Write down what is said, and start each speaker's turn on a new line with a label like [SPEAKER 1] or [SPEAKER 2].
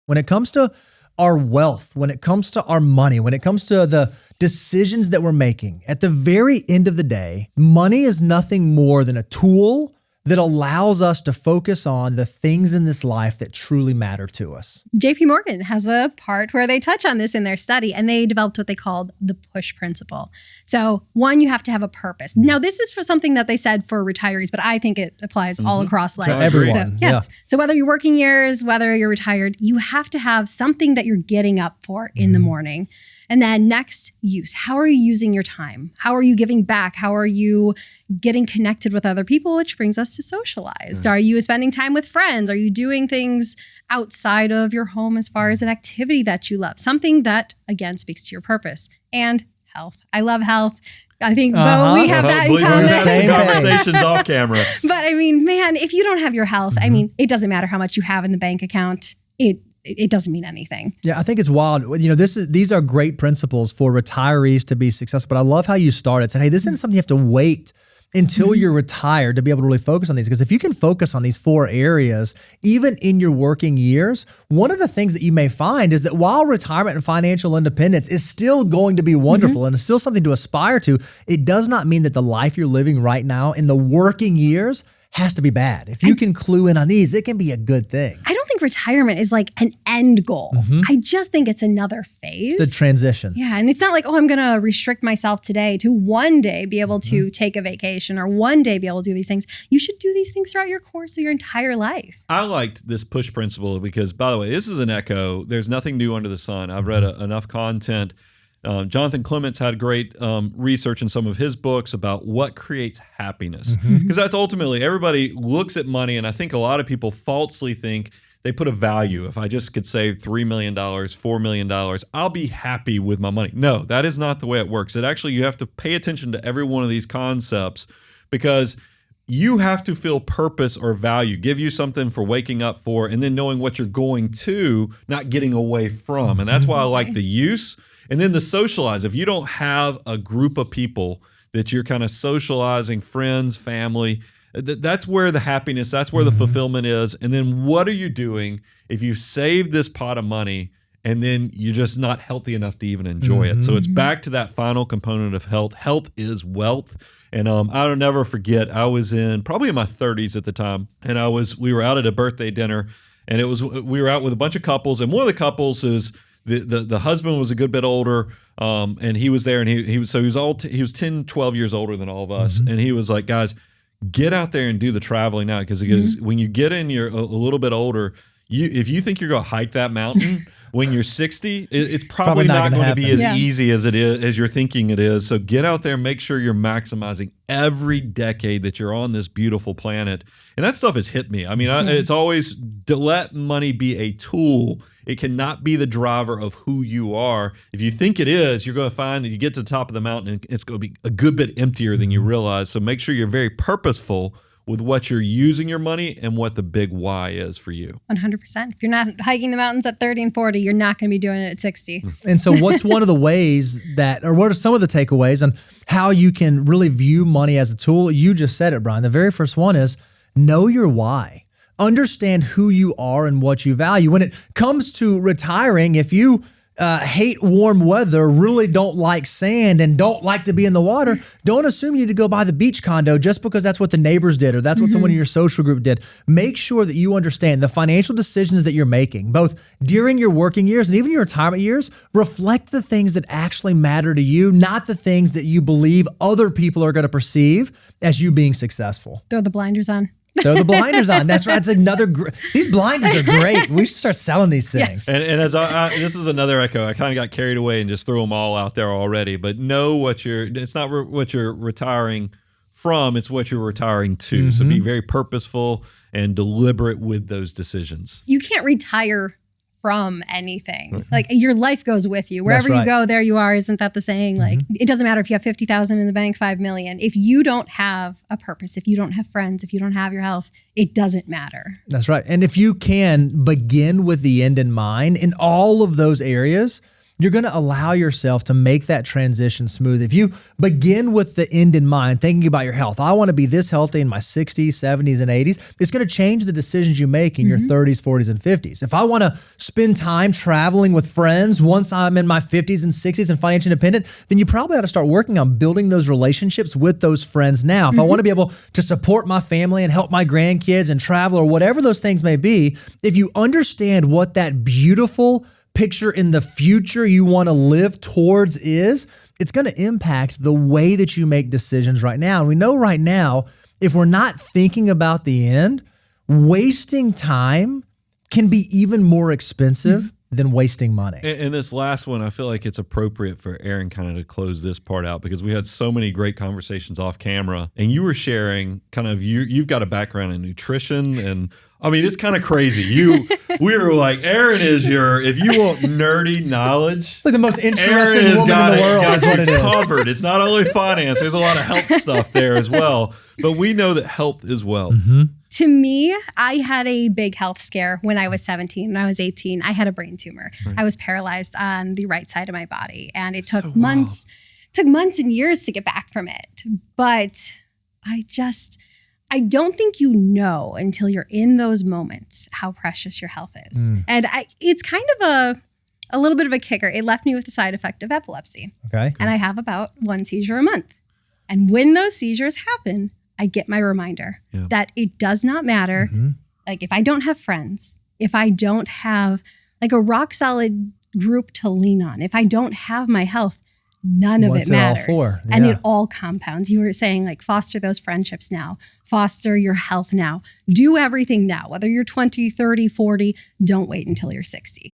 [SPEAKER 1] When it comes to our wealth, when it comes to our money, when it comes to the decisions that we're making, at the very end of the day, money is nothing more than a tool that allows us to focus on the things in this life that truly matter to us.
[SPEAKER 2] JP Morgan has a part where they touch on this in their study, and they developed what they called the push principle. So one, you have to have a purpose. Now, this is for something that they said for retirees, but I think it applies all across life.
[SPEAKER 1] To everyone.
[SPEAKER 2] So, yes. So whether you're working years, whether you're retired, you have to have something that you're getting up for in the morning. And then next, use. How are you using your time? How are you giving back? How are you getting connected with other people, which brings us to socialized? Are you spending time with friends? Are you doing things outside of your home as far as an activity that you love? Something that, again, speaks to your purpose. And health. I love health. I think, Bo, we have that in common.
[SPEAKER 3] We've had some conversations off camera.
[SPEAKER 2] But I mean, man, if you don't have your health, I mean, it doesn't matter how much you have in the bank account. It doesn't mean anything.
[SPEAKER 1] Yeah, I think it's wild. You know, these are great principles for retirees to be successful. But I love how you started. Said, hey, this isn't something you have to wait until you're retired to be able to really focus on these. Because if you can focus on these 4 areas, even in your working years, one of the things that you may find is that while retirement and financial independence is still going to be wonderful and it's still something to aspire to, it does not mean that the life you're living right now in the working years has to be bad. If you can clue in on these, it can be a good thing.
[SPEAKER 2] I don't think retirement is like an end goal. I just think it's another phase.
[SPEAKER 1] It's the transition.
[SPEAKER 2] Yeah. And it's not like, oh, I'm going to restrict myself today to one day be able to take a vacation or one day be able to do these things. You should do these things throughout your course of your entire life.
[SPEAKER 3] I liked this push principle because, by the way, this is an echo. There's nothing new under the sun. I've read enough content. Jonathan Clements had great research in some of his books about what creates happiness. Because that's ultimately, everybody looks at money, and I think a lot of people falsely think they put a value. If I just could save $3 million, $4 million, I'll be happy with my money. No, that is not the way it works. It actually, you have to pay attention to every one of these concepts because you have to feel purpose or value, give you something for waking up for, and then knowing what you're going to, not getting away from. And that's why I like the use. And then the socialize. If you don't have a group of people that you're kind of socializing, friends, family, that's where the happiness, that's where the fulfillment is. And then what are you doing if you've saved this pot of money and then you're just not healthy enough to even enjoy it? So it's back to that final component of health. Health is wealth. And I'll never forget, I was probably in my 30s at the time, and we were out at a birthday dinner, and we were out with a bunch of couples, and one of the couples is the husband was a good bit older, and he was there, and he was 10, 12 years older than all of us, and he was like, guys, get out there and do the traveling now, because when you get in, you're a little bit older. If you think you're going to hike that mountain when you're 60, it's probably not going to be as easy as it is, as you're thinking it is. So get out there, make sure you're maximizing every decade that you're on this beautiful planet. And that stuff has hit me. I mean, it's always to let money be a tool. It cannot be the driver of who you are. If you think it is, you're going to find that you get to the top of the mountain and it's going to be a good bit emptier than you realize. So make sure you're very purposeful with what you're using your money and what the big why is for you.
[SPEAKER 2] 100%. If you're not hiking the mountains at 30 and 40, you're not going to be doing it at 60.
[SPEAKER 1] And so what's one of the ways or what are some of the takeaways on how you can really view money as a tool? You just said it, Brian. The very first one is know your why. Understand who you are and what you value. When it comes to retiring, if you hate warm weather, really don't like sand, and don't like to be in the water, don't assume you need to go buy the beach condo just because that's what the neighbors did or that's what someone in your social group did. Make sure that you understand the financial decisions that you're making, both during your working years and even your retirement years, reflect the things that actually matter to you, not the things that you believe other people are going to perceive as you being successful.
[SPEAKER 2] Throw the blinders on.
[SPEAKER 1] Throw the blinders on. That's right. It's another. These blinders are great. We should start selling these things.
[SPEAKER 2] Yes.
[SPEAKER 3] And as this is another echo. I kind of got carried away and just threw them all out there already. But know it's not what you're retiring from. It's what you're retiring to. So be very purposeful and deliberate with those decisions.
[SPEAKER 2] You can't retire from anything. Like your life goes with you. Wherever you go, there you are. Isn't that the saying? Like it doesn't matter if you have 50,000 in the bank, 5 million. If you don't have a purpose, if you don't have friends, if you don't have your health, it doesn't matter.
[SPEAKER 1] That's right. And if you can begin with the end in mind in all of those areas, you're going to allow yourself to make that transition smooth. If you begin with the end in mind, thinking about your health, I want to be this healthy in my 60s, 70s, and 80s, it's going to change the decisions you make in your 30s, 40s, and 50s. If I want to spend time traveling with friends once I'm in my 50s and 60s and financially independent, then you probably ought to start working on building those relationships with those friends now. If I want to be able to support my family and help my grandkids and travel or whatever those things may be, if you understand what that beautiful picture in the future you want to live towards is, it's going to impact the way that you make decisions right now. And we know right now, if we're not thinking about the end, wasting time can be even more expensive than wasting money.
[SPEAKER 3] And this last one, I feel like it's appropriate for Aaron kind of to close this part out, because we had so many great conversations off camera, and you were sharing kind of you've got a background in nutrition, and I mean, it's kind of crazy. We were like, Aaron is if you want nerdy knowledge,
[SPEAKER 1] it's like the most interesting woman in the world is what it is.
[SPEAKER 3] Covered. It's not only finance, there's a lot of health stuff there as well, but we know that health is wealth.
[SPEAKER 2] To me, I had a big health scare when I was 17. When I was 18, I had a brain tumor. I was paralyzed on the right side of my body, and it took months and years to get back from it. But I don't think you know until you're in those moments how precious your health is. And it's kind of a little bit of a kicker. It left me with the side effect of epilepsy.
[SPEAKER 1] Okay.
[SPEAKER 2] And I have about one seizure a month. And when those seizures happen, I get my reminder that it does not matter. Like if I don't have friends, if I don't have like a rock solid group to lean on, if I don't have my health, none of it matters.
[SPEAKER 1] What's it all for?
[SPEAKER 2] And it all compounds. You were saying like foster those friendships now, foster your health now, do everything now, whether you're 20, 30, 40, don't wait until you're 60.